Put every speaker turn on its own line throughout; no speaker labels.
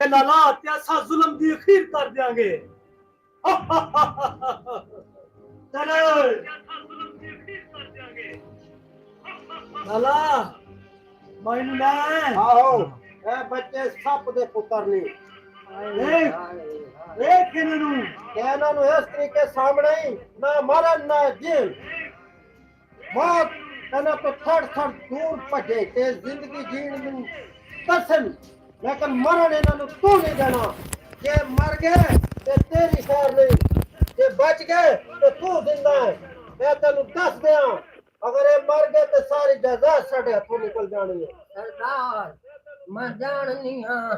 नाला त्यासा जुल्म दी अखीर कर देंगे। चलो नाला मैनू ले
ਆਹੋ ਇਹ ਬੱਚੇ ਸੱਪ ਦੇ ਪੁੱਤਰ ਨੇ
देख देख इन्हू
ਤੇ ਇਹਨਾਂ ਨੂੰ ਇਸ ਤਰੀਕੇ ਸਾਹਮਣੇ ਹੀ ਨਾ ਮਰਨ ਨਾ ਜੀਣ ਮੌਤ ਇਹਨਾਂ ਤੋਂ ਥੜ ਥੜ ਦੂਰ ਭੱਜੇ ਤੇ ਜ਼ਿੰਦਗੀ ਜੀਣ ਨੂੰ ਕਸਮ ਲੇਕਿਨ ਮਰਨ ਇਹਨਾਂ ਨੂੰ ਤੂੰ ਨਹੀਂ ਦੇਣਾ ਜੇ ਮਰ ਗਏ ਤੇ ਤੇਰੀ ਖੈਰ ਨਹੀਂ ਜੇ ਬਚ ਗਏ ਤੇ ਤੂੰ ਜ਼ਿੰਦਾ ਹੈ ਮੈਂ ਤੈਨੂੰ ਦੱਸ ਦਿਆਂ ਅਗਰ ਇਹ ਮਰ ਗਏ ਤੇ ਸਾਰੀ ਜਾਇਦਾਦ ਸਾਡੇ ਹੱਥੋਂ ਨਿਕਲ ਜਾਣੀ ਹੈ
सरदार मैं जाननी हाँ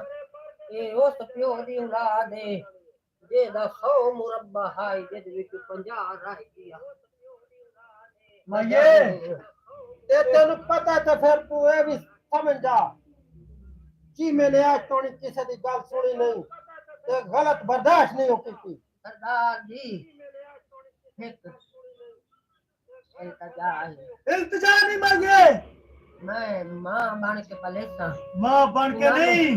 ये उस प्यो दी औलाद है जेदा 100 मुरब्बा है जिद विच 50 रह गया
माये
ਤੇ ਤੈਨੂੰ ਪਤਾ ਤਾਂ ਫਿਰ ਤੂੰ ਇਹ ਵੀ ਸਮਝ ਜਾ ਕਿ ਮੈਨੇ ਅੱਜ ਤੋਂ ਕਿਸੇ ਦੀ ਗੱਲ ਸੁਣੀ ਨਹੀਂ ਤੇ ਗਲਤ ਬਰਦਾਸ਼ਤ ਨਹੀਂ ਹੋ ਕੀਤੀ
सरदार जी एक इल्तिजा है
इल्तिजा नहीं मांगे
मैं मां बन के पलेसा
मां बन के नहीं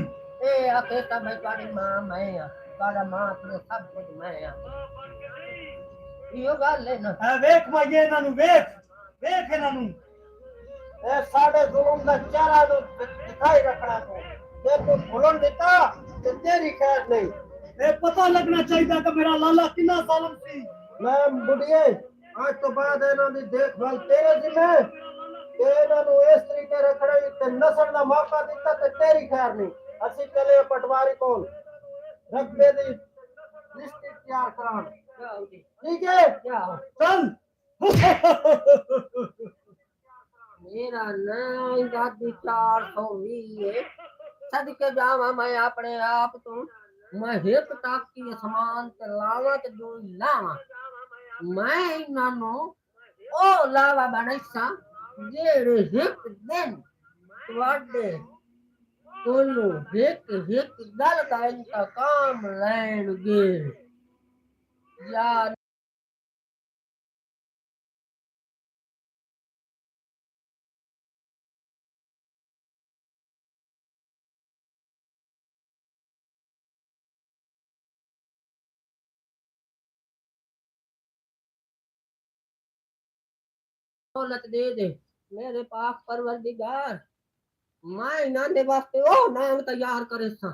ए अकेता मैं तुम्हारी मां मैं हां तुम्हारा मां अपने सब कुछ मैं हां यो गल है ना
ए वेख माये इन्हां नू वेख वेख इन्हां नू
ਇਹ ਸਾਡੇ ਜ਼ੁਲਮ ਦਾ ਚਿਹਰਾ ਨੂੰ ਦਿਖਾਈ ਰੱਖਣਾ ਤੂੰ ਜੇ ਤੂੰ ਭੁੱਲਣ ਦਿੱਤਾ ਤੇ ਤੇਰੀ ਖੈਰ ਨਹੀਂ
ए पता लगना चाहिए कि मेरा लाला कितना जालिम सी
ਮੈਂ ਬੁੱਢੀਏ ਅੱਜ ਤੋਂ ਬਾਅਦ ਇਹਨਾਂ ਦੀ ਦੇਖਭਾਲ ਤੇਰੇ ਜ਼ਿੰਮੇ ਤੇ ਇਹਨਾਂ ਨੂੰ ਇਸ ਤਰੀਕੇ ਰੱਖਣਾ ਤੇ ਨਸਲ ਦਾ ਮੌਕਾ ਦਿੱਤਾ ਤੇ ਤੇਰੀ ਖੈਰ ਨਹੀਂ ਅਸੀਂ ਚਲੇ ਪਟਵਾਰੀ ਕੋਲ ਰਕਬੇ ਦੀ ਲਿਸਟ ਤਿਆਰ ਕਰਾਉਣ
जाओ जी
ਠੀਕ ਹੈ
जाओ
चल
मेरा नाम दादी 420 है सदके जावा मैं अपने आप तो मैं हित तक की समान ते लावा ते जो लावा मैं इन्हां नु ओ लावा बनैसा जेड़े हित दिन तुहाडे कोलो हित हित गल दा इंतकाम लैणगे या दौलत दे दे मेरे पाक परवरदिगार मैं इन्हां दे वास्ते ओ नाम तैयार करे सा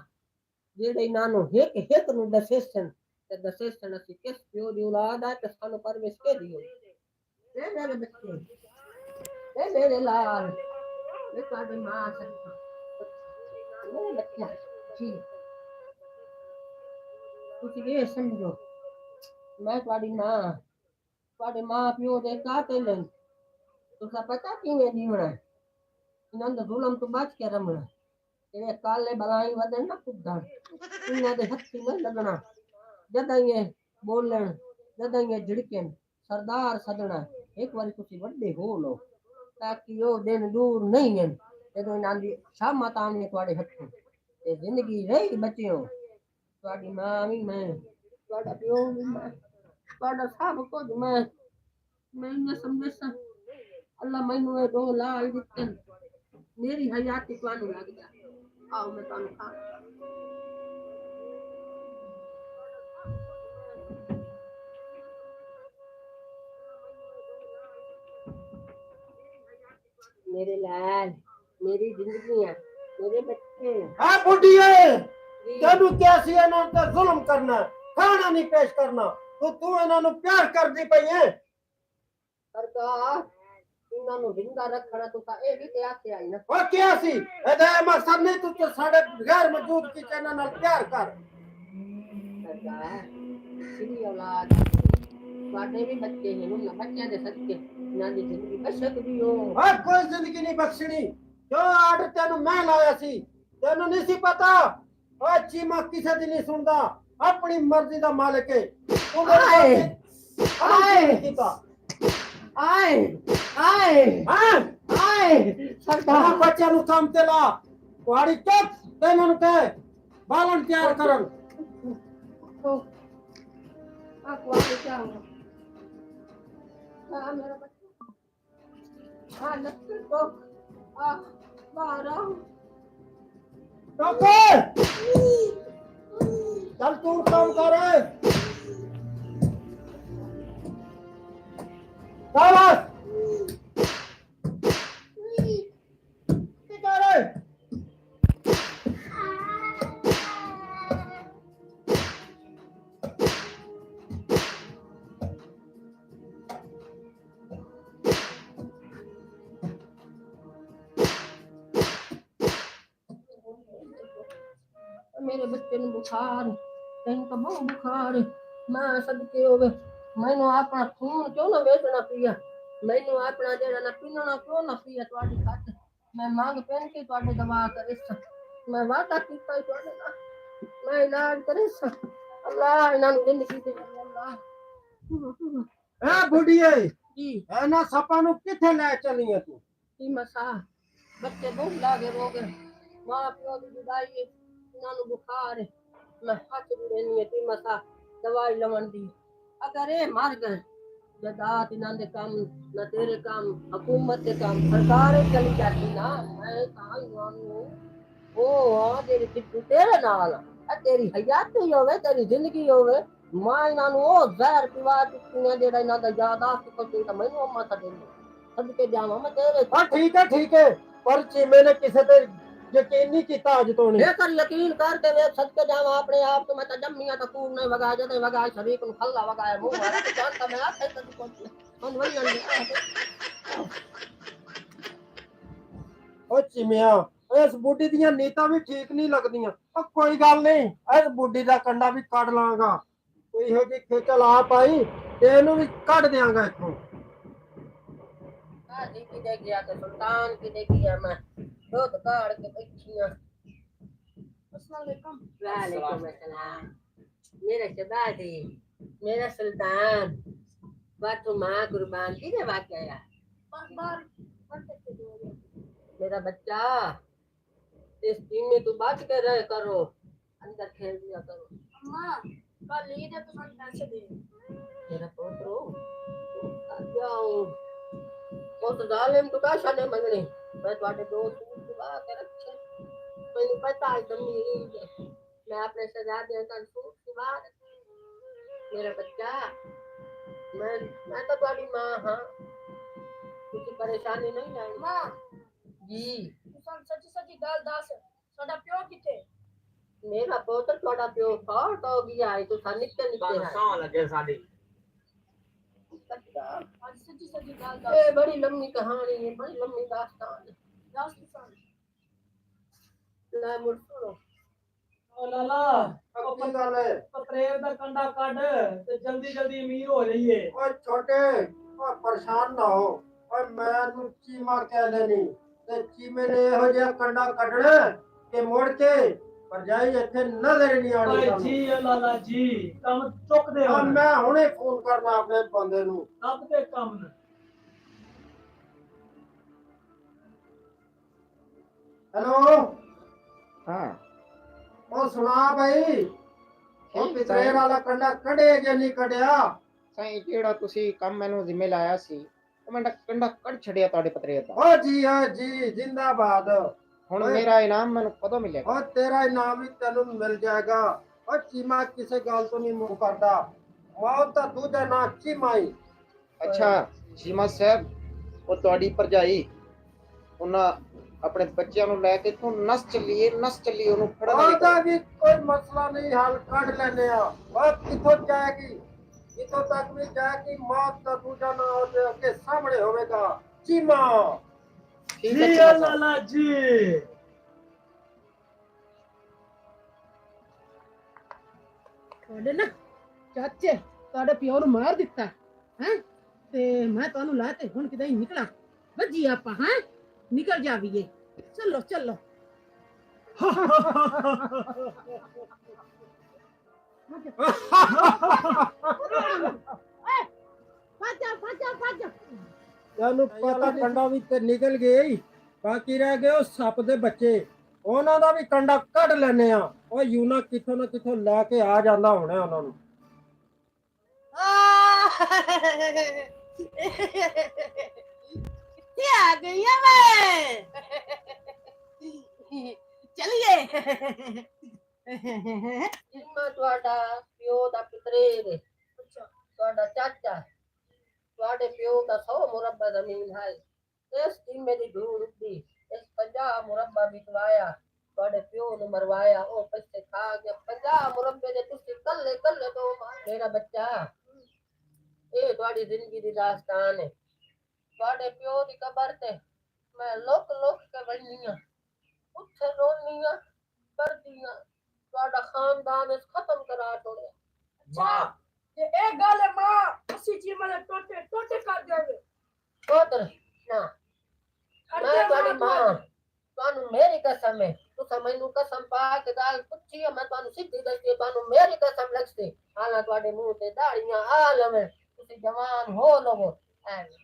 जेड़े इन्हां नु हिक हिक नु दसेसन ते दसेसन असि किस प्यो दी औलाद है ते सानू परवेश के दियो ए मेरे बच्चे ए मेरे लाल ए तुहाडी मां सच्चा मेरे बच्चा जी तुसी ये समझो मैं तुहाडी मां प्यो दे कातिल हैं तुसा पता किवें जीवना इन्हां दा जुल्म तो बच के रमना इन्हें काले बलाई वदन ना खुदा इन्हां दे हत्थी न लगना जदां ये बोलन जदां ये झिड़कन सरदार सदना एक बारी तुसी वड्डे हो लो ताकि ओ दिन दूर नहीं है जदों इन्हां दी शामत आनी तुहाडे हत्थों ते जिंदगी रही बचियो तुहाडी मां भी मैं तुहाडा प्यो भी मैं तुहाडा सब कुछ मैं इन्हें समझसा अल्लाह मैनू ए दो लाल दित्ते मेरी हयाती तुहानू लग जा आओ मैं तुहानू खा मेरे लाल मेरी जिंदगी है मेरे बच्चे
ਹਾਂ ਬੁੱਢੀਏ ਤੈਨੂੰ ਕਿਹਾ ਸੀ ਇਹਨਾਂ ਤੇ ਜ਼ੁਲਮ ਕਰਨਾ ਖਾਣਾ ਨਹੀਂ ਪੇਸ਼ ਕਰਨਾ ਤੂੰ ਇਹਨਾਂ ਨੂੰ ਪਿਆਰ ਕਰਦੀ ਪਈ ਹੈ
सरकार इन्हां नु जिंदा रखना तो ए भी ते आखे आई ना
ਉਹ ਕਿਹਾ ਸੀ ਇਹਦਾ ਇਹ ਮਕਸਦ ਨਹੀਂ ਤੂੰ ਤੇ ਸਾਡੇ ਗੈਰ ਮੌਜੂਦ ਕੀ ਇਹਨਾਂ ਨਾਲ ਪਿਆਰ ਕਰ
सरकार श्री औलाद ਤੁਹਾਡੇ ਵੀ ਬੱਚੇ ਨੇ ਉਹਨਾਂ ਬੱਚਿਆਂ ਦੇ ਸਦਕੇ ਇਹਨਾਂ ਦੀ ਜ਼ਿੰਦਗੀ ਬਸ਼ਕ ਦਿਓ
ਹਾਂ ਕੋਈ ਜ਼ਿੰਦਗੀ ਨਹੀਂ ਬਖਸ਼ਣੀ ਜੋ ਆਰਡਰ ਤੈਨੂੰ ਮੈਂ ਲਾਇਆ ਸੀ ਤੈਨੂੰ ਨਹੀਂ ਸੀ ਪਤਾ ਉਹ ਚੀਮਾ ਕਿਸੇ ਦੀ ਨਹੀਂ ਸੁਣਦਾ ਆਪਣੀ ਮਰਜ਼ੀ ਦਾ ਮਾਲਕ ਹੈ ਤੂੰ
ਆਏ
ਆਏ ਕੀਤਾ
ਆਏ ਆਏ
ਹਾਂ
ਆਏ
ਸਰਦਾਰ ਬੱਚਿਆਂ ਨੂੰ ਕੰਮ ਤੇ ਲਾ ਕੁਆੜੀ ਚੁੱਪ ਤੇ ਇਹਨਾਂ ਨੂੰ ਕਹਿ ਬਾਲਣ ਤਿਆਰ ਕਰਨ
ਆ ਕੁਆੜੇ ਚਾਹੁੰਗਾ ਆ ਮੇਰਾ ਬੱਚਾ ਆ ਲੱਤ ਤੋਂ ਆ ਬਾਹਰ ਆ
ਡਾਕਟਰ चल तू काम कर शाबाश की कर
मेरे बच्चे ने बुखार कहीं का बहुत बुखार मैं सदके होवे मैंने अपना खून क्यों ना बेचना पिया मैंने अपना जेड़ा ना पीना क्यों ना पिया तुम्हारी खातिर मैं मांग पहन के तुम्हारे दवा करे मैं वादा कीता तुम्हारे ना मैं इलाज करे अल्लाह इन्हां नु जिंदगी दे अल्लाह
ए बुढ़िए
जी
ए ना सपा नु किथे ले चली है तू
की मसा बच्चे बहुत लागे रोगे मां प्यो की जुदाई इन्हां नु बुखार है मैं हाथ भी रहनी है की मसा दवाई लवन दी अगर ये मर गए जदात इन्हां दे काम न तेरे काम हुकूमत के काम सरकार चली जाती ना मैं कहां इन्हां ओ हां तेरी चिट्ठी तेरे नाल आ तेरी हयाती होवे तेरी जिंदगी होवे मां इन्हां नु ओ जहर पिवा दित्ती जेड़ा इन्हां दा यादाश्त कोई ता मैनू अम्मा ता दे सदके जावां मैं तेरे
हां ठीक है पर चीमे ने किसे ते यकीन नहीं किया अज तो नहीं
लेकर यकीन करके वे सदके जावां अपने आप तो मैं ता जम्मिया ता कूड़ नहीं वगा जदे वगा शरीक नु खल्ला वगाए मुंह मारा तो जानता मैं आथे तक पहुंच मन वही नहीं
ओ चिमिया इस बुढ़ी दी नीतां भी ठीक नहीं लगदियां ओ कोई गल नहीं इस बुढ़ी दा कंडा भी कट लांगा कोई हो जी खेचल आप आई ते इनू भी कट देंगा इथों
हां जी की दे गया तो सुल्तान की दे गया मैं दूध काढ़ के बैठियां अस्सलाम वालेकुम अस्सलाम मेरा शहजादी मेरा सुल्तान बातों मां कुर्बान की ने वाकया बार मेरा बच्चा इस टीम में तू बात कर रहे करो अंदर खेल दिया करो
अम्मा कल ईद है तो हम पैसे दे
मेरा पोतरो जाओ बहुत जालिम तो का शाने मंगने मैं तुम्हारे दो सूट दिवा के रखे मैंने पता है तुम मैं अपने शहजादे का सूट दिवा मेरा बच्चा मैं तो तुम्हारी माँ हाँ कुछ परेशानी नहीं है
मां
जी
तुम सच्ची सच्ची गल दस साडा प्यो किथे
मेरा पोतर थोड़ा प्यो फौत हो गया है तो निकल निकल
सां लगे साडी
आज सच्ची सच्ची गल
ये
दस
बड़ी लंबी कहानी है बड़ी लंबी दास्तान है
दस किसान
ले मुड़ सुनो
ओ लाला
अब की गल है
पत्रेर दा कंडा कड ते जल्दी जल्दी अमीर हो जाइए
ओ छोटे ओ परेशान ना हो ओ मैं नु चीमा कह देनी ते चीमे ने हो जा कंडा कटना के मोड़ के पर जाई इथे नजर नहीं आनी
ਓਏ
सानू।
ਜੀ ਓ ਲਾਲਾ ਜੀ ਕੰਮ ਚੁੱਕਦੇ ਹੋ
अब मैं हुणे फोन करना अपने बंदे नु
ਰੱਬ ਦੇ ਕੰਮ ਨੇ
हेलो
हाँ
ओ सुना भाई ओ
ठीक
पितरे
है
वाला कंडा कड़े जे नहीं कड़िया
ਸਾਈਂ ਜਿਹੜਾ ਤੁਸੀਂ ਕੰਮ ਮੈਨੂੰ ਜ਼ਿੰਮੇ ਲਾਇਆ ਸੀ ਉਹ ਮੈਂ ਕੰਡਾ ਕੱਢ ਛੜਿਆ ਤੁਹਾਡੇ ਪਤਰੇ ਦਾ
ओ जी जिंदाबाद
ਹੁਣ
ਓਏ।
ਮੇਰਾ ਇਨਾਮ ਮੈਨੂੰ ਕਦੋਂ ਮਿਲੇਗਾ
और तेरा इनाम भी तेनू मिल जाएगा और चीमा किसे गल तो नहीं मुंह करता मौत दा दूजा ना चीमा ही
ਅੱਛਾ ਸ਼ੀਮਾ ਸਾਹਿਬ ਉਹ ਤੁਹਾਡੀ ਭਰਜਾਈ ਉਹਨਾਂ ਆਪਣੇ ਬੱਚਿਆਂ ਨੂੰ ਲੈ ਕੇ ਤੋਂ ਨਸ ਚੱਲੀਏ ਉਹਨੂੰ ਫੜਨ ਵਾਲੀ
ਉਹਦਾ ਵੀ ਕੋਈ ਮਸਲਾ ਨਹੀਂ ਹੱਲ ਕੱਢ ਲੈਨੇ ਆ ਉਹ ਕਿੱਥੋਂ ਜਾਏਗੀ इतो तक भी जाएगी मौत का दूजा ना के सामने होवेगा चीमा
ਠੀਕ
ਜੀ
ਹੈ
ਓ
ਸ਼ੀਮਾ ਸਾਹਿਬ
ਲਾਲਾ ਜੀ
ਤੁਹਾਡੇ ਨਾ ਚਾਚੇ ਤੁਹਾਡੇ ਪਿਓ ਨੂੰ ਮਾਰ ਦਿੱਤਾ ਹੈ ਤੇ ਮੈਂ ਤੁਹਾਨੂੰ ਲਾ ਤੇ ਹੁਣ ਕਿਤੇ ਨਿਕਲਾਂ ਵੱਜੀ ਆਪਾਂ ਹੈ ਨਿਕਲ ਜਾਵੀਏ ਚਲੋ ਚਲੋ ਫਾਜਾ
ਤੈਨੂੰ ਪਤਾ ਕੰਡਾ ਵੀ ਤੇ ਨਿਕਲ ਗਈ ਬਾਕੀ ਰਹਿ ਗਏ ਉਹ ਸੱਪ ਦੇ ਬੱਚੇ ਉਹਨਾਂ ਦਾ ਵੀ ਕੰਡਾ ਕੱਢ ਲੈਨੇ ਆ ਉਹ ਯੂਨਾ ਕਿੱਥੋਂ ਨਾ ਕਿੱਥੋਂ ਲੈ ਕੇ ਆ ਜਾਂਦਾ ਹੋਣਾ ਉਹਨਾਂ ਨੂੰ
क्या आ गई है मैं चलिए मैं ਤੁਹਾਡਾ ਪਿਓ ਦਾ ਪੁੱਤਰ
अच्छा
ਤੁਹਾਡਾ ਚਾਚਾ ਤੁਹਾਡੇ ਪਿਓ ਦਾ 100 ਮੁਰੱਬਾ ਜ਼ਮੀਨ ਹੈ ਇਸ ਦੀ ਮੇਰੀ ਧੂੜ ਉੱਡੀ ਇਸ 50 ਮੁਰੱਬਾ ਵਿਕਵਾਇਆ ਤੁਹਾਡੇ ਪਿਓ ਨੂੰ ਮਰਵਾਇਆ ਉਹ ਪੈਸੇ ਖਾ ਕੇ 50 ਮੁਰੱਬੇ ਦੇ ਤੁਸੀਂ ਕੱਲੇ ਕੱਲੇ ਦੋ ਮੇਰਾ ਬੱਚਾ ਇਹ ਤੁਹਾਡੀ ਜ਼ਿੰਦਗੀ ਦੀ ਦਾਸਤਾਨ ਹੈ ਤੁਹਾਡੇ ਪਿਓ ਦੀ ਕਬਰ ਤੇ ਮੈਂ ਲੋਕ ਕੇ ਬਣਨੀ ਆ ਉੱਥੇ ਰੋਣੀ ਆ ਪਰਦੀਆਂ ਤੁਹਾਡਾ ਖਾਨਦਾਨ ਇਸ ਖਤਮ ਕਰਾ ਛੋੜਿਆ
अच्छा ये एक गल है मां उसी चीज में टोटे टोटे कर देंगे
ਪੁੱਤਰ ਨਾ ਮੈਂ ਤੁਹਾਡੀ ਮਾਂ ਤੁਹਾਨੂੰ ਮੇਰੀ ਕਸਮ ਹੈ ਤੁਸੀਂ ਮੈਨੂੰ ਕਸਮ ਪਾ ਕੇ ਗੱਲ ਪੁੱਛੀ ਮੈਂ ਤੁਹਾਨੂੰ ਸਿੱਧੀ ਦੱਸੀ ਤੁਹਾਨੂੰ ਮੇਰੀ ਕਸਮ ਲੱਗਦੀ ਹਾਲਾਂ ਤੁਹਾਡੇ ਮੂੰਹ ਤੇ ਦਾੜੀਆਂ ਆ ਲਵੇਂ ਤੁਸੀਂ ਜਵਾਨ ਹੋ ਲਵੋ ਐਵੇਂ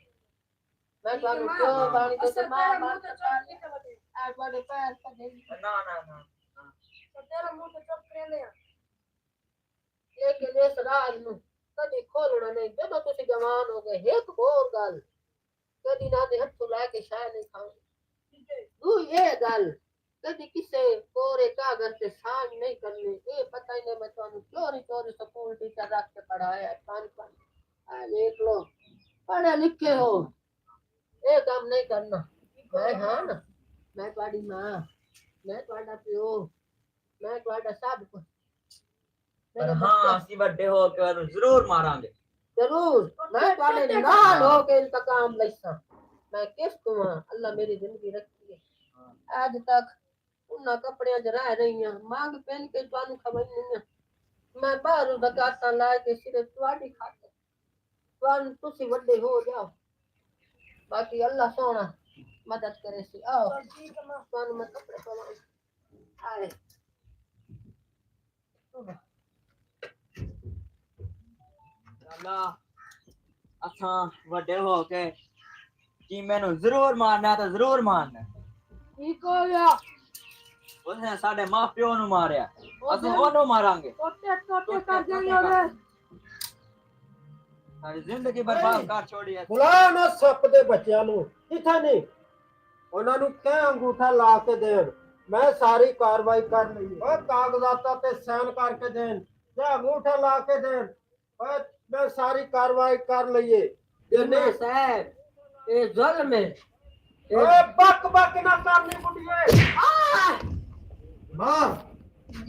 ਮੈਂ ਤੁਹਾਨੂੰ ਕਿਉਂ ਬਾਣੀ ਤੇ ਮਾਂ ਬਾਤ ਆ ਤੁਹਾਡੇ ਪੈਰ ਕਦੇ
ਨਾ
तो तेरा मुंह तो चुप कर ले
ਲੇਕਿਨ ਇਸ ਰਾਜ ਨੂੰ ਕਦੇ ਖੋਲਣਾ ਨਹੀਂ ਜਦੋਂ ਤੁਸੀਂ ਜਵਾਨ ਹੋ ਗਏ ਇੱਕ ਹੋਰ ਗੱਲ ਕਦੀ ਨਾ ਦੇ ਹੱਥੋਂ ਲੈ ਕੇ ਸ਼ਾਇਦ ਨਹੀਂ ਖਾਓ ਤੂੰ ਇਹ ਗੱਲ ਕਦੀ ਕਿਸੇ ਕੋਰੇ ਕਾਗਜ਼ ਤੇ ਸਾਂਝ ਨਹੀਂ ਕਰਨੀ ਇਹ ਪਤਾ ਹੀ ਨਹੀਂ ਮੈਂ ਤੁਹਾਨੂੰ ਚੋਰੀ ਸਕੂਲ ਟੀਚਰ ਰੱਖ ਕੇ ਪੜਾਇਆ ਪਾਣੀ ਆ ਦੇਖ ਲੋ ਪੜ੍ਹੇ ਲਿਖੇ ਹੋ ਇਹ ਕੰਮ ਨਹੀਂ ਕਰਨਾ ਮੈਂ ਹਾਂ ਨਾ ਮੈਂ ਤੁਹਾਡੀ ਮਾਂ ਮੈਂ ਤੁਹਾਡਾ ਪਿਓ ਮੈਂ ਤੁਹਾਡਾ ਸਭ ਕੁਝ
ਪਰ ਹਾਂ ਅਸੀਂ ਵੱਡੇ ਹੋ ਕੇ ਉਹਨੂੰ ਜ਼ਰੂਰ ਮਾਰਾਂਗੇ
जरूर मैं तुम्हारे नाल हो के इंतकाम लैसा मैं किस को अल्लाह मेरी जिंदगी रखी है आज तक उन्ना कपड़ियां च रह रही हैं मांग पहन के तुहानू खबर नहीं है मैं बाहर ज़कातां ला के सिर्फ तुम्हारी खातिर तुहानू तुसी वड्डे हो जाओ बाकी अल्लाह सोना मदद करे सी आओ तुहानू मैं कपड़े पवाऊं आए
ਅੱਲਾ ਅਸਾਂ ਵੱਡੇ ਹੋ ਕੇ ਚੀਮੇ ਨੂੰ ਜ਼ਰੂਰ ਮਾਰਨਾ ਤਾਂ ਜ਼ਰੂਰ ਮਾਰਨਾ
ठीक हो गया
ਉਸਨੇ ਸਾਡੇ ਮਾਪਿਓ ਨੂੰ ਮਾਰਿਆ ਅਸੀਂ ਉਹਨੂੰ ਮਾਰਾਂਗੇ
टोटे टोटे कर देंगे और
ਸਾਡੀ ਜ਼ਿੰਦਗੀ ਬਰਬਾਦ ਕਰ ਛੋੜੀ ਹੈ
ਬੁਲਾ ਨਾ ਸੱਪ ਦੇ ਬੱਚਿਆਂ ਨੂੰ ਇੱਥੇ ਨਹੀਂ ਉਹਨਾਂ ਨੂੰ ਕਹਿ ਅੰਗੂਠਾ ਲਾ ਕੇ ਦੇਣ ਮੈਂ ਸਾਰੀ ਕਾਰਵਾਈ ਕਰ ਲਈ ਓਏ ਕਾਗਜ਼ਾਤਾਂ ਤੇ ਸਾਈਨ ਕਰਕੇ ਦੇਣ ਤੇ ਅੰਗੂਠਾ ਲਾ ਕੇ ਦੇਣ ਓਏ ਮੈਂ ਸਾਰੀ ਕਾਰਵਾਈ ਕਰ ਲਈਏ
जिन्हें साहब ये जुल्म है
ਓਏ ਬੱਕ ਨਾ ਕਰਨੀ ਮੁੰਡੀਏ
मां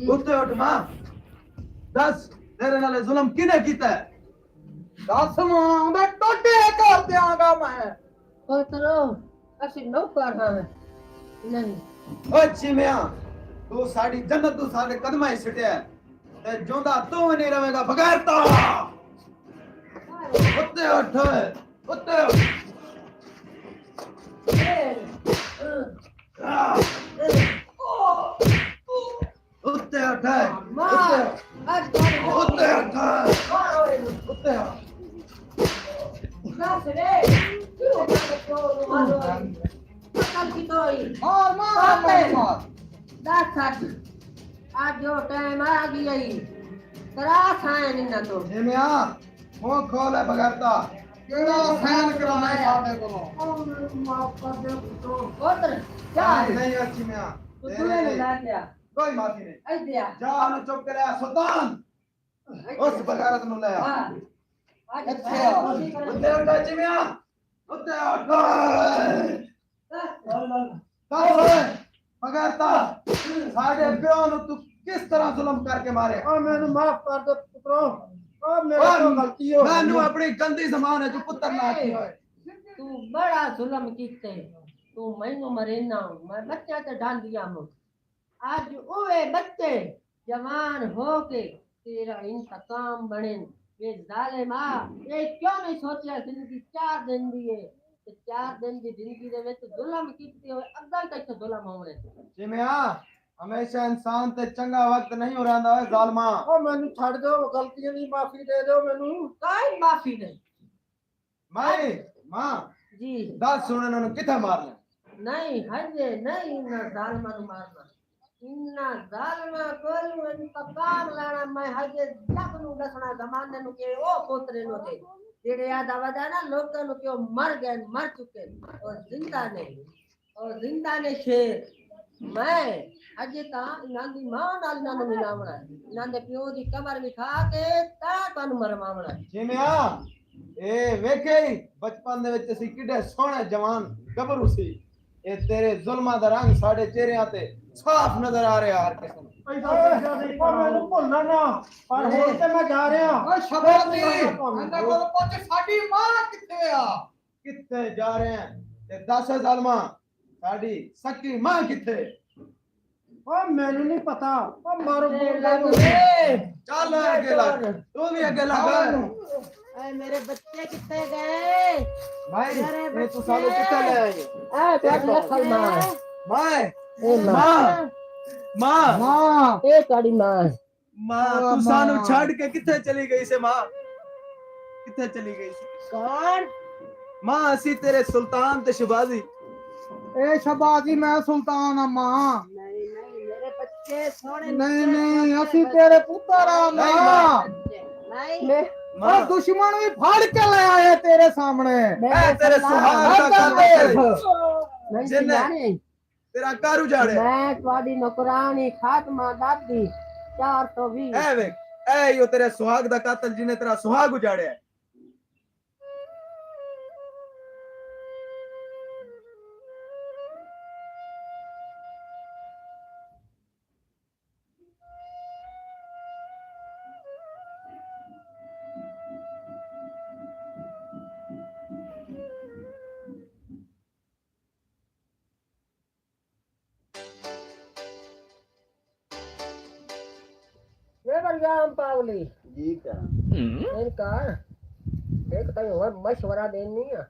ਉੱਤੇ ਉੱਠ ਮਾਂ ਦੱਸ ਤੇਰੇ ਨਾਲ ਜ਼ੁਲਮ ਕਿਹਨੇ ਕੀਤਾ ਦੱਸ ਮਾਂ ਮੈਂ ਟੋਟੇ ਕਰ ਦਿਆਂਗਾ ਮੈਂ
पुत्रो असि नौकर हां नहीं
ਓ ਚਿਮਿਆ ਤੂੰ ਸਾਡੀ ਜੰਨਤ ਤੂੰ ਸਾਡੇ ਕਦਮਾਂ 'ਚ ਸਿੱਟਿਆ ਤੇ ਜਿਉਂਦਾ ਤੂੰ ਨਹੀਂ ਰਵੇਂਗਾ ਬਗੈਰ ਤਾਂ ਉੱਤੇ ਉੱਠ ਉੱਤੇ ਉੱਤੇ ਉੱਠ
मां आज
ਉੱਤੇ ਉੱਠ ਉੱਤੇ
दस रे क्यों क्यों मारो कल की तो ही
ਮਾਰ ਮਾਰ ਮਾਰ
दस साथ आज जो टाइम आ गया ही करा खाए नहीं ना तो
ਚਿਮਿਆ ਮੂੰਹ ਖੋਲ ਬਗੈਰ ਤਾਂ ਕਿਹੜਾ ਫੈਨ ਕਰਾਉਣਾ ਹੈ ਸਾਡੇ ਕੋਲੋਂ
माफ कर दे तो पुत्र जा
ਨਹੀਂ ਚਿਮਿਆ
तू तुले ने ला दिया
ਕੋਈ ਮਾਫੀ ਨਹੀਂ
ऐ दिया
ਜਾ ਉਹਨੂੰ ਚੁੱਕ ਕੇ ਲਿਆ ਸੁਲਤਾਨ ਉਸ ਬਗੈਰਤ ਨੂੰ ਲੈ ਆ
हां आज
ਉੱਤੇ ਉੱਠ ਚਿਮਿਆ ਉੱਤੇ ਉੱਠ ਬਗੈਰਤਾ ਸਾਡੇ ਪਿਓ ਨੂੰ ਤੂੰ ਕਿਸ ਤਰ੍ਹਾਂ ਜ਼ੁਲਮ ਕਰਕੇ ਮਾਰਿਆ
ਓ ਮੈਨੂੰ ਮਾਫ ਕਰ ਦੇ ਪੁੱਤਰੋ ਓ ਮੇਰੇ ਤੋਂ ਗਲਤੀ ਹੋ ਗਈ
ਮੈਨੂੰ ਆਪਣੀ ਗੰਦੀ ਜ਼ਬਾਨ ਹੈ ਜੋ ਪੁੱਤਰ ਨਾ ਆਤੀ ਹੋਏ
तू बड़ा जुल्म कीते तू मैनू मरेना मैं बच्चा ते डांडिया मु आज ओए बच्चे जवान हो के तेरा इंतकाम बने ये जालिमा ये क्यों नहीं सोचा जिंदगी 4 दिन दी है ते 4 दिन दी जिंदगी दे विच जुल्म कीते होए अग्गा तक जुल्म होवे
ਜਿਮਿਆ ਹਮੇਸ਼ਾ ਇਨਸਾਨ ਤੇ ਚੰਗਾ ਵਕਤ ਨਹੀਂ ਹੋ ਰਹਿੰਦਾ ਹੈ ਜ਼ਾਲਮਾ
ਓ ਮੈਨੂੰ ਛੱਡ ਦਿਓ ਗਲਤੀਆਂ ਦੀ ਮਾਫੀ ਦੇ ਦਿਓ ਮੈਨੂੰ
कोई माफी नहीं
ਮਾਈ ਮਾਂ
जी
ਦੱਸ ਸੁਣ ਇਹਨਾਂ ਨੂੰ ਕਿੱਥੇ ਮਾਰਨਾ
नहीं हजे नहीं ना जालिमा नु मारना इन्ना जालिमा कोई इंतकाम लेना मैं हजे जग नु दसना जमाने नु के ओ पोतरे नु ते जेड़े याद आवादा ना लोकां नु के मर गए मर चुके और जिंदा ने शेर ਮੈਂ ਅਜੇ ਤਾਂ ਇਹਨਾਂ ਦੀ ਮਾਂ ਨਾਲ ਇਹਨਾਂ ਨੂੰ ਮਿਲਾਵਣਾ ਹੈ। ਇਹਨਾਂ ਦੇ ਪਿਓ ਦੀ ਕਬਰ ਵਿਖਾ ਕੇ ਤਾਂ ਤੁਹਾਨੂੰ ਮਰਵਾਉਣਾ ਹੈ।
ਜਿਵੇਂ ਆ ਇਹ ਵੇਖੇ ਹੀ ਬਚਪਨ ਦੇ ਵਿੱਚ ਅਸੀਂ ਕਿੱਡੇ ਸੋਹਣੇ ਜਵਾਨ ਗੱਭਰੂ ਸੀ। ਇਹ ਤੇਰੇ ਜ਼ੁਲਮਾਂ ਦਾ ਰੰਗ ਸਾਡੇ ਚਿਹਰਿਆਂ ਤੇ ਸਾਫ਼ ਨਜ਼ਰ ਆ ਰਿਹਾ ਹਰ ਕਿਸੇ ਨੂੰ।
ਉਹ ਮੈਨੂੰ ਭੁੱਲਣਾ ਨਾ, ਪਰ ਹੁਣ ਤੇ ਮੈਂ ਜਾ ਰਿਹਾ।
ਓਏ ਸ਼ਬਾਜ਼ੀ ਇਹਨਾਂ ਕੋਲ ਪੁੱਛ ਸਾਡੀ ਮਾਂ ਕਿੱਥੇ ਆ? ਕਿੱਥੇ ਜਾ ਰਹੇ ਆ? ਤੇ 10 ਜ਼ਾਲਮਾਂ ਸਾਡੀ ਸੱਕੀ ਮਾਂ ਕਿੱਥੇ?
ਉਹ ਮੈਨੂੰ ਨਹੀਂ ਪਤਾ। ਉਹ ਮਾਰੋ ਬੋਲਦਾ ਨੂੰ।
ਚੱਲ ਅੱਗੇ ਲੱਗ, ਤੂੰ ਵੀ ਅੱਗੇ ਲੱਗ।
ਐ ਮੇਰੇ ਬੱਚੇ ਕਿੱਥੇ ਗਏ?
ਭਾਈ ਇਹ ਤੂੰ ਸਾਨੂੰ ਕਿੱਥੇ ਲੈ ਆਏ?
ਐ ਤੁਹਾਡੀ ਅਸਲ ਮਾਂ ਹੈ।
ਮਾਂ
ਇਹ
ਮਾਂ ਮਾਂ
ਇਹ ਤੁਹਾਡੀ ਮਾਂ ਹੈ।
ਮਾਂ ਤੂੰ ਸਾਨੂੰ ਛੱਡ ਕੇ ਕਿੱਥੇ ਚਲੀ ਗਈ ਸੇ? ਮਾਂ ਕਿੱਥੇ ਚਲੀ ਗਈ ਸੀ?
ਕੌਣ?
ਮਾਂ ਅਸੀਂ ਤੇਰੇ ਸੁਲਤਾਨ ਤੇ ਸ਼ਬਾਜ਼ੀ।
ਇਹ ਸ਼ਬਾਜ਼ੀ ਮੈਂ ਸੁਲਤਾਨ ਆ ਮਾਂ।
ਨਹੀਂ ਨਹੀਂ ਮੇਰੇ ਬੱਚੇ ਸੋਹਣੇ
ਨਹੀਂ ਅਸੀਂ ਤੇਰੇ ਪੁੱਤਰ ਆ ਮਾਂ।
ਨਹੀਂ
ਮਾਂ
ਦੁਸ਼ਮਣ ਵੀ ਫੜ ਕੇ ਲੈ ਆਏ ਤੇਰੇ ਸਾਹਮਣੇ।
ਐ ਤੇਰੇ ਸੁਹਾਗ ਦਾ ਕੰਮ
ਨਹੀਂ ਨਹੀਂ
ਤੇਰਾ ਘਰ ਉਜਾੜਿਆ।
ਮੈਂ ਤੁਹਾਡੀ ਨੌਕਰਾਨੀ ਖਾਤਮਾ ਦਾਦੀ 420
ਐ ਵੇਖ ਐ ਹੀ ਉਹ ਤੇਰੇ ਸੁਹਾਗ ਦਾ ਕਾਤਲ ਜਿਹਨੇ ਤੇਰਾ ਸੁਹਾਗ ਉਜਾੜਿਆ।
ये बलराम पावली
जी का
इनका एक कहीं और मशवरा देनी है।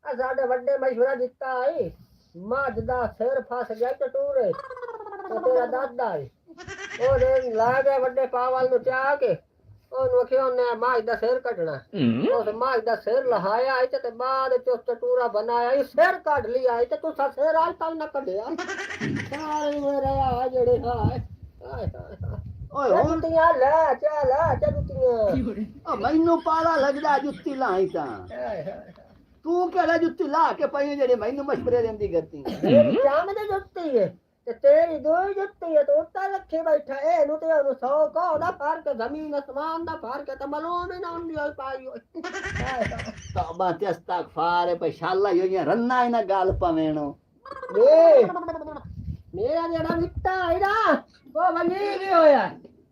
साडे वड्डे मशवरा दिता है। मां दा सिर फस गया टूरे तो तेरा दादा है और ला गए वड्डे पावल नु चा के ओनु आखियो ने मां दा सिर कटना और मां दा सिर लहाया है ते बाद च टूरा बनाया है सिर काट लिया है ते तू सा सिर आज तक न कढया सारे मेरे आ जेड़े हाय हाय हाय
ਓਏ ਹੁਣ
जुतियां ले चल जुतियां
ਮੈਨੂੰ ਪਾਲਾ ਲੱਗਦਾ ਜੁੱਤੀ ਲਾਈ ਤਾਂ ਤੂੰ ਕਿਹੜਾ ਜੁੱਤੀ ਲਾ ਕੇ ਪਈ ਜਿਹੜੇ ਮੈਨੂੰ ਮਸ਼ਵਰੇ ਦਿੰਦੀ ਕਰਤੀ।
मेरी चाम दे जुत्ती है ते तेरी दो जुत्ती है तो उत्ता रखे बैठा ए नु ते ओनु 100 का ओदा फर्क जमीन आसमान दा फर्क ते मालूम ही ना हुंदी पाई
ਤੌਬਾ ਤੇ ਅਸਤਗਫਾਰ ਪਛਾਲਾ ਹੋਈਆਂ ਰੰਨਾ ਇਹਨਾਂ ਗੱਲ ਪਵੇਣੋ।
मेरा जेड़ा वित्ता है ना वो बनी नहीं होया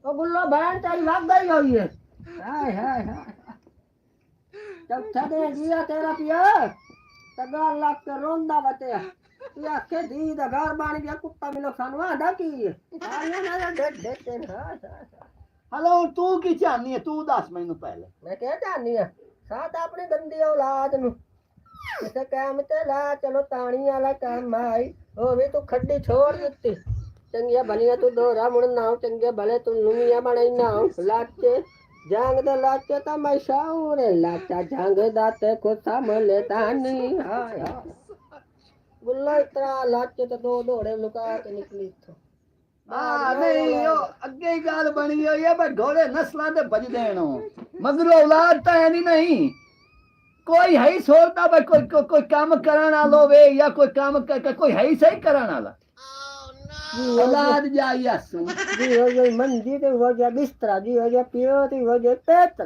वो गुल्लो बहन तेरी भाग गई हुई है। हाय हाय हाय जब थदे जिया तेरा पिया तगा लाख के रोंदा बते पिया के दी दा घर बाणी गया कुत्ता मिलो सानवा डाकी आया ना देख देख के हाय हाय
ਹਲੋ ਤੂੰ ਕੀ ਚਾਹਨੀ ਹੈ ਤੂੰ ਦੱਸ ਮੈਨੂੰ ਪਹਿਲੇ।
मैं क्या चाहनी है साथ अपनी गंदी औलाद नु किसे काम ते ला चलो ताणी वाला काम आई ओ भी तू खड्डी छोड़ दित्ती चंगिया भलिया तू दोहरा मुड़ ना चंगे भले तू नुमिया बनाई ना लाचे जंग दे लाचे ता मैं शाऊर लाचा जंग दाते को सामले तानी हाय हाय गुल्ला इतना लाचे तो दो दौड़े लुका के निकली तो
ਆ ਨਹੀਂ ਉਹ ਅੱਗੇ ਹੀ ਗੱਲ ਬਣੀ ਹੋਈ ਹੈ ਪਰ ਘੋੜੇ ਨਸਲਾਂ ਦੇ ਭਜ ਦੇਣੋ ਮਗਰ ਔਲਾਦ ਤਾਂ ਹੈ ਨਹੀਂ ਕੋਈ ਹੈ ਹੀ ਸੋਚਦਾ ਬਈ ਕੋਈ ਕੰਮ ਕਰਨ ਵਾਲਾ ਹੋਵੇ ਜਾਂ ਕੋਈ ਕੰਮ ਕੋਈ ਹੈ ਹੀ ਸਹੀ ਕਰਨ ਵਾਲਾ औलाद जाई असू
जी हो गई मंजी ते हो गया बिस्तरा जी हो गया पियो ते हो गया पेट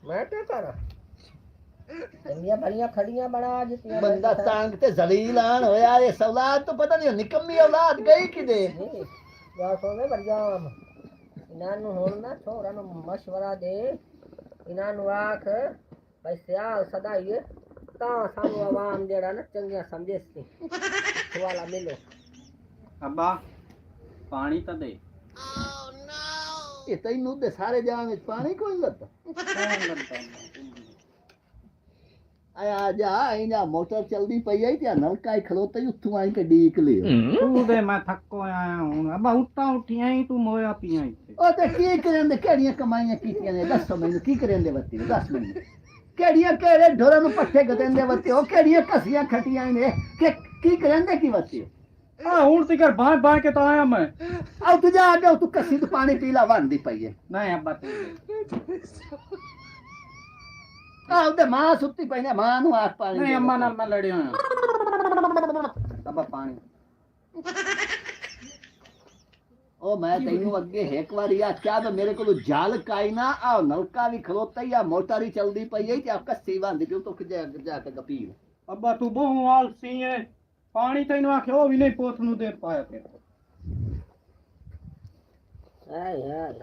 मैं क्या करा चंगिया भलिया खड़ियां बना जितियां
बंदा तंग ते जलील आन होया इस औलाद तो पता नहीं निकम्मी औलाद गई किदे
या सोने बरजाम इन्हां नु हुण ना छोरा नु मशवरा दे इन्हां नु आख भाई सियाल सदाई ਤਾਂ ਸਾਨੂੰ ਆਵਾਮ ਜਿਹੜਾ ਨਾ ਚੰਗੀਆਂ ਸਮਝੇ ਸੀ ਸਵਾਲਾ ਮਿਲੋ
ਅੱਬਾ ਪਾਣੀ ਤਾਂ ਦੇ
ਇਹ ਤੈਨੂੰ ਤੇ ਸਾਰੇ ਜਾਨ ਵਿੱਚ ਪਾਣੀ ਕੋਈ ਲੱਤਾ ਆਇਆ ਜਾ ਇਹਦਾ ਮੋਟਰ ਚਲਦੀ ਪਈ ਆਈ ਤੇ ਨਲਕਾ ਹੀ ਖਲੋਤਾ ਹੀ ਉੱਥੋਂ ਆਈ ਕੇ ਡੀਕ ਲਿਓ
ਤੂੰ ਦੇ ਮੈਂ ਥੱਕੋ ਆਇਆ ਹੁਣ ਅੱਬਾ ਉੱਤਾਂ ਉੱਠੀਆਂ ਹੀ ਤੂੰ ਮੋਇਆ ਪੀਆਂ ਇੱਥੇ
ਉਹ ਤੇ ਕੀ ਕਰਨ ਦੇ ਕਿਹੜੀਆਂ ਕਮਾਈਆਂ ਕੀਤੀਆਂ ਨੇ ਦੱਸੋ ਮੈਨੂੰ ਕੀ ਕਰਨ ਦੇ ਬੱਤੀ ਦੱਸ ਮੈਨੂੰ ਕਿਹੜੀਆਂ ਕਿਹੜੇ ਢੋਰਾਂ ਨੂੰ ਪੱਠੇ ਗਤਨ ਦੇ ਬੱਤੀ ਉਹ ਕਿਹੜੀਆਂ ਕਸੀਆਂ ਖਟੀਆਂ ਨੇ ਕਿ ਕੀ ਕਰਨ ਦੇ ਕੀ ਬੱਤੀ
ਆ ਹੁਣ ਤਿਕਰ ਬਾਹ ਬਾਹ ਕੇ ਤਾਂ ਆਇਆ ਮੈਂ
ਆਉ ਤੂੰ ਜਾ ਕੇ ਤੂੰ ਕਸੀ ਤੋਂ ਪਾਣੀ ਪੀ ਲਾ ਵੰਦੀ ਪਈ ਹੈ
ਨਹੀਂ ਅੱਬਾ ਤੂੰ
ਆਉ ਤੇ ਮਾਂ ਸੁੱਤੀ ਪਈ ਨੇ ਮਾਂ ਨੂੰ ਆਖ ਪਾਣੀ
ਨਹੀਂ ਅੰਮਾ ਨਾਲ ਮੈਂ ਲੜਿਆ ਹੋਇਆ
अब्बा पानी ओ मैं तेनू अगे एक बारी आख्या तो मेरे को जाल काई ना आ नलका भी खलोता ही आ मोटर ही चलदी पई है ते आप कस्सी बांधी पियो तो जाके गपीर
अब्बा तू बहु आलसी है पानी तेन आखे वो भी नहीं पोतनू दे पाया तेरे को
यार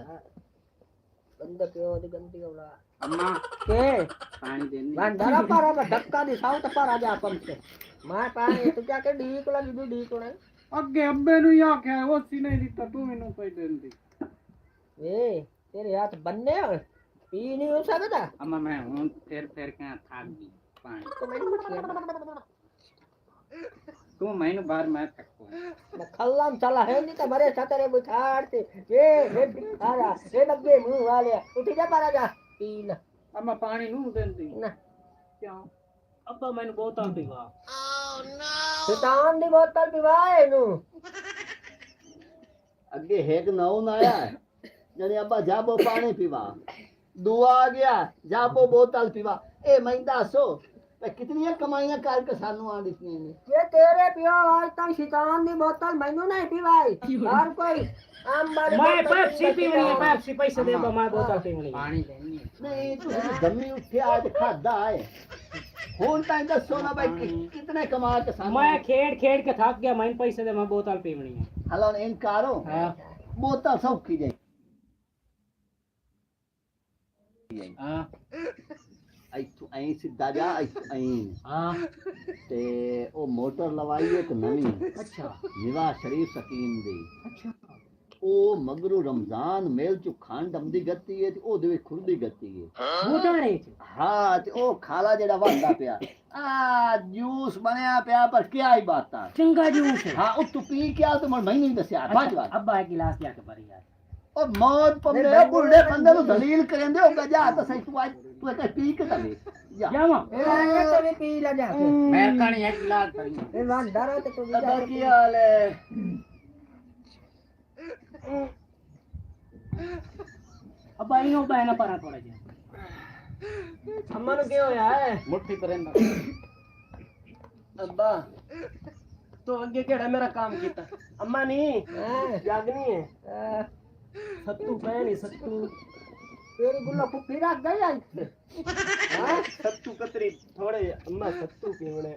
गंदा पियो दी गंदी औला
अम्मा
के
पानी देनी
भंडारा पारा में धक्का दिखाओ तो पारा जा कम से मैं पानी तू क्या के डी को लगी डी को नहीं
अगे अब्बे नु या क्या वो सी नहीं दिता तू मैनू पे देंदी
ए तेरे हाथ बनने और पी नहीं हो सकता
अम्मा मैं हूं फिर के थाक गई पानी
तो मैं
तू मैनू बाहर मैं थको
मैं खल्लाम चला है नहीं तो मरे सतरे बुझाड़ते ये भिखारा ये लगे मुंह वाले उठ जा पारा जा पी ना
अम्मा पानी नु देंदी
ना
क्यों अब्बा मैनू बोतल पीवा
शैतान दी बोतल पिवाए नु
अगे हेक नौ ना आया जने अब्बा जाबो पानी पीवा दुआ आ गया जाबो बोतल पीवा ए मैं दसो कितनी कमाइयां करके सानू आ दिसने ने
ये तेरे पियो आज तक शैतान दी बोतल मैनू नहीं पिवाई हर कोई आम बारी
मैं पेप्सी पीवनी है पेप्सी पैसे दे मैं बोतल पीवनी पानी देनी
नहीं तू दमी उठे आज खादा है हुन ताई दसो ना भाई कितने कमा के सानू
मैं खेड़ के थक गया मैं पैसे दे मैं बोतल पीवनी है
हलो इनकारो
हां
बोतल सब की जाए
हां
आई तू आई सीधा जा आई
हां
ते ओ मोटर लवाई एक नवी
अच्छा
निवा शरीफ सकीन दी
अच्छा
ओ मगरू रमजान मेल चु खंड आमदी गत्ती है ते ओ दे खुरदी गत्ती है
बुधारे
हां ते ओ खाला जेड़ा वांदा पिया आ जूस बनया पिया पर क्या ही बात है
चंगा जूस है
हां ओ तू पी क्या तो मैं नहीं दसया बात बात
अब्बा एक गिलास लिया के भरी यार
ओ मौत पमरे बुढ़े बंदे नु दलील करेंदे ओ गजा तो सही तू आज तू एक पी के तले जा
जावा
ए तो भी पी ला जाके
मेरे कणी एक गिलास भरी
ए भंडारा तो तू
अब्बा की हाल है
अब्बा इनो बहना परा थोड़ा जा
अम्मा नु क्या होया है
मुट्ठी करेंदा
अब्बा तो आगे केड़ा मेरा काम कीता अम्मा नहीं जागनी है सत्तू पे नहीं सत्तू तेरी गुल्ला फुफी रख गई आज हां सत्तू कतरी थोड़े अम्मा सत्तू पीवणे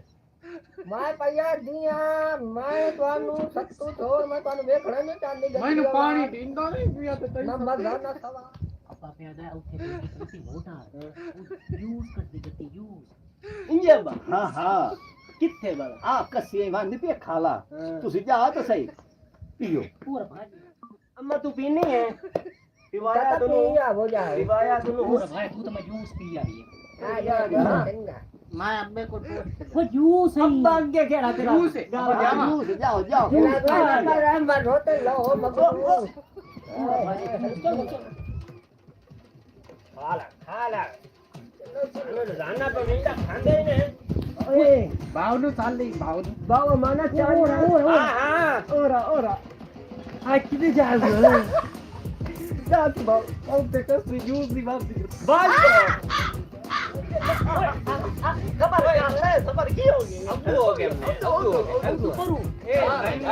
मैं पया दिया मैं ਤੁਹਾਨੂੰ सत्तू छोड़ मैं ਤੁਹਾਨੂੰ ਵੇਖਣਾ ਨਹੀਂ ਚਾਹੁੰਦੀ
मैनू पानी दींदा नहीं पिया ते
ना मजा ना सवा
अब्बा पे आदा उठे कितनी मोटा यूज करती करती यूज
इंजे बा हां हां
किथे वाला
आ कसी वांदी पे खाला तुसी जा तो सही पियो
पूरा भाई
अम्मा तू पीनी है पिवाया तो नहीं हो जाए पिवाया तो
पूरा भाई तू तो मैं जूस पी आ रही है
आ जा
मैं अब्बे को वो जूस है अब्बा आगे केड़ा तेरा जूस है
जाओ जाओ
मैं रोते लो मगो खाला जाना तो नहीं खांदे ही नहीं
ओए बावनु चालली बाव
माना चाल हां हां
ओरा
आज किती जाल जा तू बाव और देखो जूस दी बात खबर खबर की होगी अब हो गया अब करू ए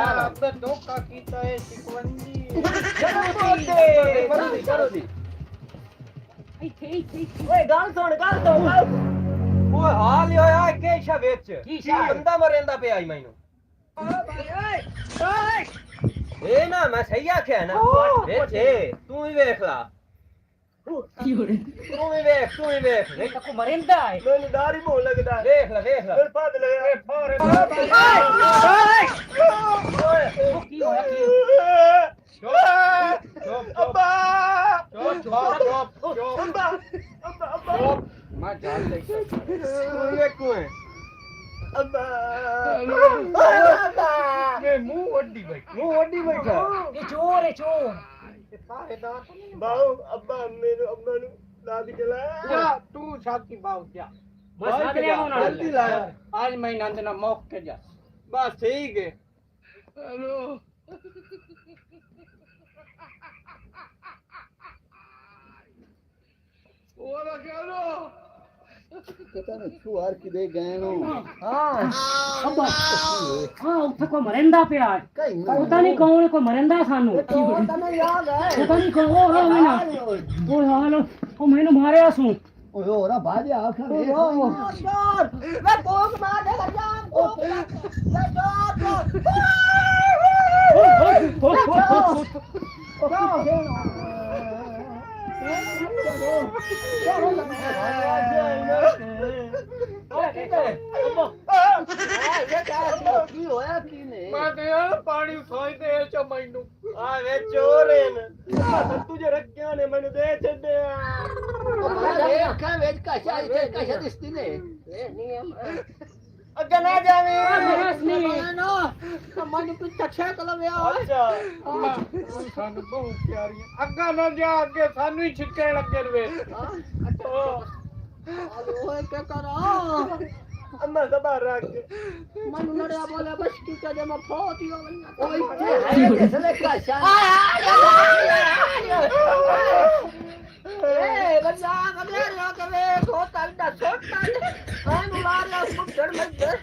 अब धोखा कीता है सिकवंजी
करो दी ओए गाल सुन ओए हाल ही होया के शा विच बंदा मरेंदा पिया ही मैनू ए ना मैं सही आख्या ना विच तू ही वेख ला तू ही वेख नहीं तो मरेंदा है मैंने दारी मोह लगदा देख ला फिर फाद लगे फारे ओए की होया की अब्बा अब्बा
मैं जान ले
तू ये को है अब्बा
मैं मुंह वड्डी बैठा
ये चोर बाऊ अब्बा मेरे अब्बा नु दादी चला
जा तू साथी बाव जा
मैं साथ ले आऊं ना
जल्दी लाया आज मैं नंदना मौक के जा
बस ठीक है हेलो ओला क्या लो
ਪਤਾ ਨਹੀਂ ਛੁਆਰ ਕਿਦੇ ਗਏ ਨੂੰ
ਹਾਂ
ਅੱਬਾ ਹਾਂ ਉੱਥੇ ਕੋਈ ਮਰਿੰਦਾ ਪਿਆ ਹੈ।
ਕਈ
ਪਤਾ ਨਹੀਂ ਕੌਣ ਕੋਈ ਮਰਿੰਦਾ ਸਾਨੂੰ
ਉਹ ਤੈਨੂੰ ਯਾਦ ਹੈ
ਪਤਾ ਨਹੀਂ ਕੌਣ ਉਹ ਹੋਵੇ ਨਾ ਉਹ ਹਾਲ ਉਹ ਮੈਨੂੰ ਮਾਰਿਆ ਸੂ
ਓਏ ਹੋਰਾ ਬਾਜਾ ਆਖਰ ਵੇਖ
ਯਾਰ ਮੈਂ ਕੋਕ ਮਾਰ ਦੇ ਜਾਨ ਕੋਕ ਲੈ
ਕੀ ਹੋਇਆ ਕੀ ਨੇ
ਮੈਂ ਤੇ ਯਾਰ ਪਾਣੀ ਉਠਾਈ ਦੇ ਚ ਮੈਨੂੰ ਆ ਵੇ ਚੋਰੇ ਨੇ ਤੂੰ ਜੇ ਰੱਖਿਆ ਨੇ ਮੈਨੂੰ ਦੇ ਛੱਡਿਆ
ਅੱਖਾਂ ਵਿੱਚ ਕਸ਼ਾ ਦਿਸਦੀ ਨੇ
ਅੱਗੇ ਨਾ ਜਾਵੇਂ
ਬਸ ਨਹੀਂ
ਨਾ ਮੈਨੂੰ ਪਿੱਛੇ ਛੇਕ ਲਵਿਆ
ਅੱਛਾ ਸਾਨੂੰ ਬਹੁਤ ਪਿਆਰੀਆਂ ਅੱਗਾ ਨਾ ਜਾ ਅੱਗੇ ਸਾਨੂੰ ਹੀ ਛਿੱਕੇ ਲੱਗੇ ਰਵੇ
ਓਏ ਕੀ ਕਰਾਂ
ਅੰਮਾ ਸਭਾ ਰੱਖ
ਮੈਨੂੰ ਲੜਿਆ ਬੋਲਿਆ ਬਸ ਕੀ ਕਰੇ ਮੈਂ ਫੋਟ ਹੀ ਹੋ
ਓਏ ਕਿਸਲੇ ਕਸ਼ਾ
ਏ ਬੱਚਾ ਕਦੇ ਰਿਆ ਕਵੇ ਕੋਤਾ ਦਾ ਛੋਟਾ ਮੈਂ ਮਾਰਿਆ ਮੁੱਢੜ ਮੱਧਰ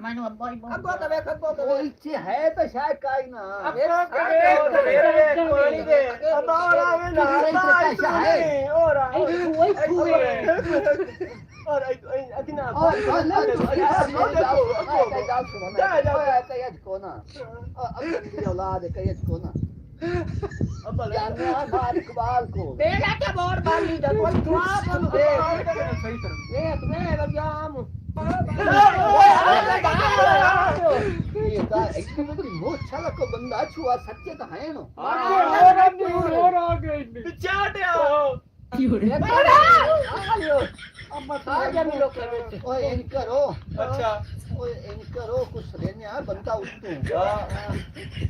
ਮੈਨੂੰ ਅੱਬਾ ਹੀ ਅੱਗੋ ਤੇ ਵੇਖ ਅੱਗੋ ਤੇ
ਉਹ ਇੱਥੇ ਹੈ ਤਾਂ ਸ਼ਾਇਦ ਕਾਈ ਨਾ
ਅੱਗੋ ਕਰੇ ਤੇਰੇ ਪਾਣੀ ਦੇ ਅਬਾਲਾ ਵੇ ਨਾ
ਕਸ਼ਾ ਹੈ
ਹੋਰ ਆ
ਓਏ
और अदिना
और ना को ना अब औलाद है कई को ना अब जानना बात इकबाल को
बेटा के बोर बाली दा कोई दुआ बन दे एक मैं बजाम
ये का एक्चुअली बहुत अच्छा को बंदा छुआ सच्चे तो है नो
और आ गई बिचाटिया
आ जा मिलो के
ओए इन करो
अच्छा
ओए इन करो कुछ लेने बनता उसको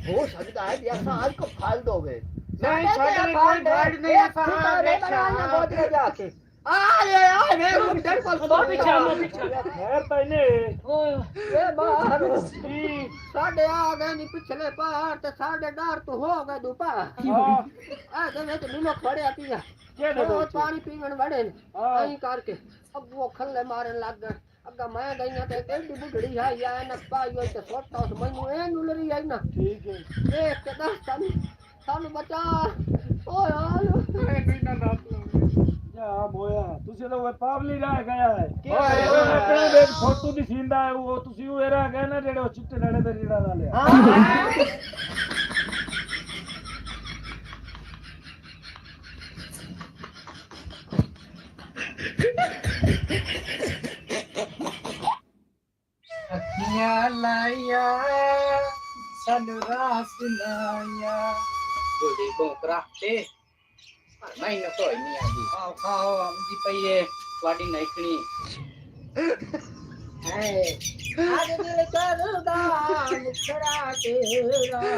हो सकता है ऐसा आज को फाल दोगे
नहीं छाड़ कोई फाड़ नहीं
बनाना बहुत ले जाके आ मेरे मुंडर को तो
पीछे पीछे
खैर पहले
ओए ए बाहर साडे आ गए नी पिछले पहाड़ ते साडे डार तो हो गए दुपा आ ते मैं तो नीलो खड़े पिया वो पानी पीवन बड़े आई करके अब वो खल्ले मारन लग गए अग्गा मैं गईया ते केडी बुढ़ड़ी है या न पाई होई ते छोटा उस मैनू ए नुलरी आई ना
ठीक है
देख के दस सानू बचा ओ यार
नहीं ना रात जा मोया तुसी तो पावली रह गया है ओए एक फोटो दिखिंदा है वो तुसी वो रह गए ना जेड़े चिट्टे लड़े ते रीड़ा वाले
हां
अखियां लाया सन रास लाया गोली बोकरा ते मैं न कोई नहीं आगी आओ खाओ हम जी पईए वाडी नाइकनी
है आज दिल करदा मुखड़ा तेरा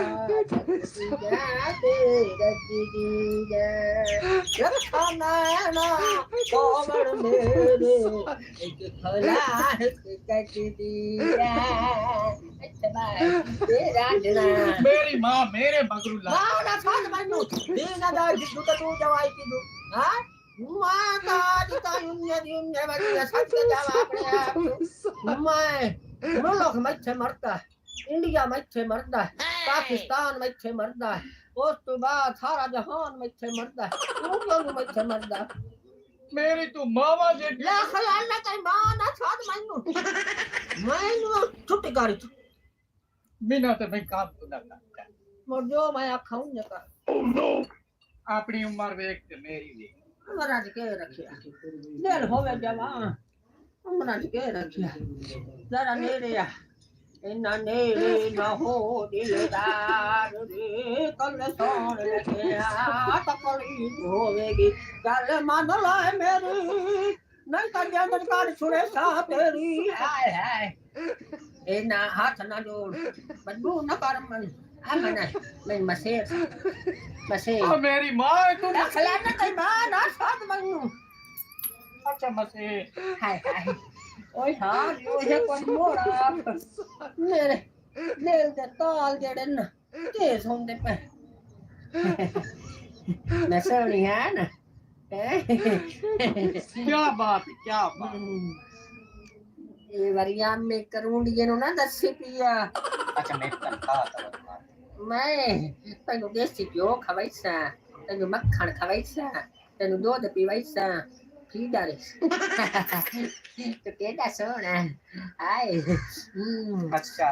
खाना ना कोमर मेरे एक खला कट दिया तेरा जना
मेरी मां मेरे बगरुला
ना साथ बनू दीना दा जिसु तू जवाई की दू हां माता जिता युन्ने बच्चा सच जावा अपने मैं मुल्क मच्छे मरता है इंडिया मच्छे मरता है पाकिस्तान मच्छे मरता है उस तो बाद सारा जहान मच्छे मरता है तू क्यों मच्छे मरता
मेरी तू मामा जे
ला ख्याल ना कई मां ना साथ मैनू छुट्टी करी
बिना तो मैं काम तो ना करता
मोर जो मैं आखाऊं ने कर
अपनी उम्र देख के मेरी देख
महाराज के रखिया दिल होवे जवान महाराज के रखिया जरा नेड़े आ इन्ना नेड़े न हो दिलदार रे कल सोन लगे तकली होवेगी गल मान ले मेरी नहीं कर अंदर कार छुड़े सा तेरी हाय हाय इन्ना हाथ ना जोड़ बदबू न कर मन आमना मैं मसे
ओ मेरी मां तू
खलाना कई मां ना साथ बनू
अच्छा मसे
हाय हाय ओए हां यो है कोई मोरा मेरे दिल दे ताल जेड़े न तेज होंदे पे मैं सोनी है ना
क्या बात है, क्या बात।
ये वरिया में करूंगी नो ना दसी पिया
अच्छा मैं करता था।
मैं तेन देसी घ्यो खवाइसा तेन मक्खन खवाइसा तेन दूध पीवाइसा फीडर तो केड़ा सोना आए
अच्छा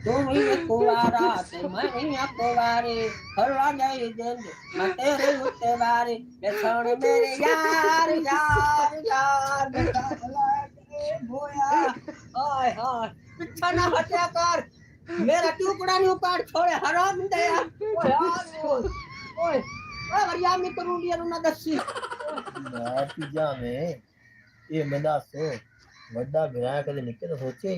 तुम ही कुवारा ते मैं ही कुवारी हरवा जाई देंद मैं तेरे उत्ते बारी बेसण मेरे यार यार यार बेटा भोया हाय हाय पीछा ना हटया कर मेरा टुकड़ा नहीं उपाड़ छोड़े हराम दया ओए यार ओए वरिया में करूंगी ना दसी
मैं पिज्जा में ये मैं सो वड्डा बिना कदे निके तो सोचे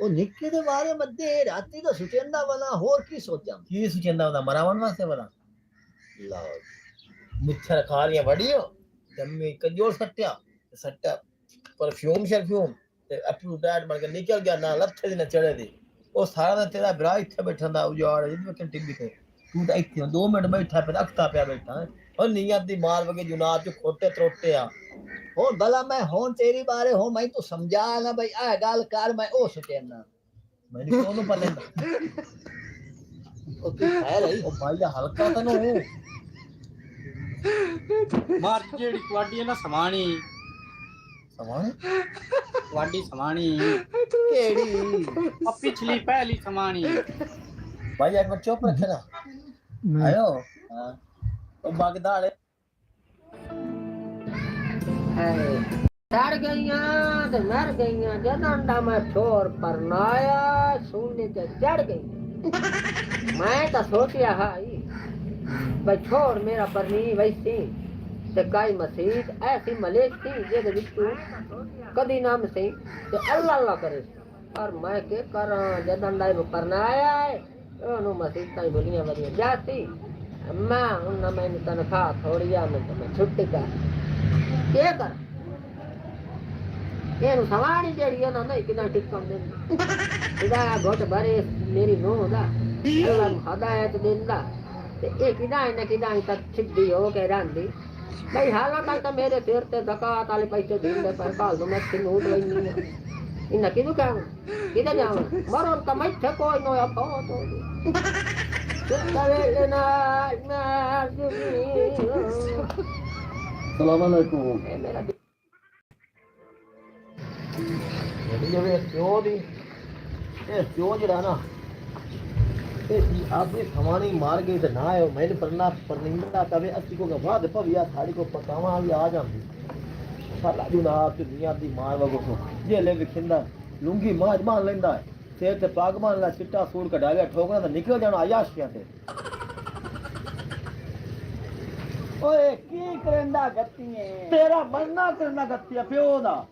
ओ निके दे बारे मध्य राती तो सुचेंदा वाला होर की सोचा की सुचेंदा वाला मरावन वास्ते वाला ला मुच्छर खा लिया बड़ियो जम्मी कजोर सट्टा परफ्यूम शर्फ्यूम ते अपू डैड बन के निकल गया ना लथे दी ना चढ़े दी ओ सारा दिन तेरा भरा इत्थे बैठा दा उजाड़ जिद में टीवी ते तू तो इत्थे 2 मिनट बैठा पे अखता पे बैठा है और नीयत दी मार वगे जुनाब च खोटे त्रोटे आ हो भला मैं होन तेरी बारे हो मैं तो समझा ना भाई आ गल कर मैं ओ सुटेना मैंने कोनो पता ओ तू है रही ओ भाई हल्का तनो
मार जेड़ी क्वाडी ना समानी
समान
क्वाडी समानी
केड़ी
अब पिछली पहली समानी
भाई एक बार चुप रखे ना आयो हां ओ बागदाड़े
डर गईयां ते मर गईयां जदंडा मैं छोर पर नाया सुनने ते चढ़ गई मैं तो सोचिया हाई भाई छोड़ मेरा परनी वैसी ते काई मसीद ऐसी मलेक थी जेदे विचू कदी नाम सही ते अल्लाह अल्लाह करे और मैं के करा जदंडा परनाया है ओनु मसीद ताई बोलियां वरियां जाती मैं उन मैंने तनख्वाह थोड़िया में तो मैं छुट्टी कर के कर ਇਹਨੂੰ ਸਵਾਣੀ ਜਿਹੜੀ ਉਹਨਾਂ ਨਹੀਂ ਕਿਦਾਂ ਟਿਕਣ ਦਿੰਦੀ ਇਹਦਾ ਘੁੱਟ ਭਰੇ ਮੇਰੀ ਨੂੰਹ ਦਾ ਅੱਲਾ ਨੂੰ ਹਦਾਇਤ ਦਿੰਦਾ ਤੇ ਇਹ ਕਿਦਾਂ ਇਹਨੇ ਕਿਦਾਂ ਤੱਕ ਸਿੱਧੀ ਹੋ ਕੇ ਰਹਿੰਦੀ ਬਈ ਹਾਲਾਂ ਤੱਕ ਤਾਂ ਮੇਰੇ ਸਿਰ ਤੇ ਜ਼ਕਾਤ ਵਾਲੇ ਪੈਸੇ ਦਿੰਦੇ ਪਰ ਕਾਲ ਨੂੰ ਮੈਂ ਨੋਟ ਲੈਣੀ ਇਹਨਾਂ ਕਿਹਨੂੰ ਕਹਾਂ ਕਿਦਾਂ ਜਾਵਾਂ ਮਰੋ ਤਾਂ ਮੈਂ ਇੱਥੇ ਕੋਈ ਨੋ ਆਪੋ ਤੋ ਚੁੱਕਵੇ ਨਾ
सलाम अलैकुम
ਇਹ ਮੇਰਾ
ਜਿਵੇਂ ਪਿਓ ਦੀ ਇਹ ਪਿਓ ਜਿਹੜਾ ਨਾ ਇਹ ਆਪੇ ਸਮਾਣੀ ਮਾਰ ਗਈ ਤੇ ਨਾ ਆਇਓ ਮੈਨੂੰ ਪਰਨਿੰਦਾ ਕਵੇ ਅਸੀਂ ਕੋ ਗਵਾਦ ਭਵਿਆ ਸਾਡੀ ਕੋ ਪਕਾਵਾਂ ਵੀ ਆ ਜਾਂਦੀ ਸਾਲਾ ਜੁਨਾਬ ਤੇ ਦੁਨੀਆ ਦੀ ਮਾਰ ਵਗੋ ਜੇ ਲੈ ਵਿਖਿੰਦਾ ਲੁੰਗੀ ਮਾਜ ਮਾਰ ਲੈਂਦਾ ਸਿਰ ਤੇ ਪੱਗ ਮਾਰ ਲੈ ਚਿੱਟਾ ਸੂਟ ਕਢਾ ਲਿਆ ਠੋਕਣਾ ਤਾਂ ਨਿਕਲ ਜਾਣਾ ਆਯਾਸ਼ੀਆਂ ਤੇ ਓਏ ਕੀ ਕਰੰਦਾ ਗੱਤੀਏ ਤੇਰਾ ਮਰਨਾ ਕਰਨਾ ਗੱਤੀਆ ਪਿਓ ਦਾ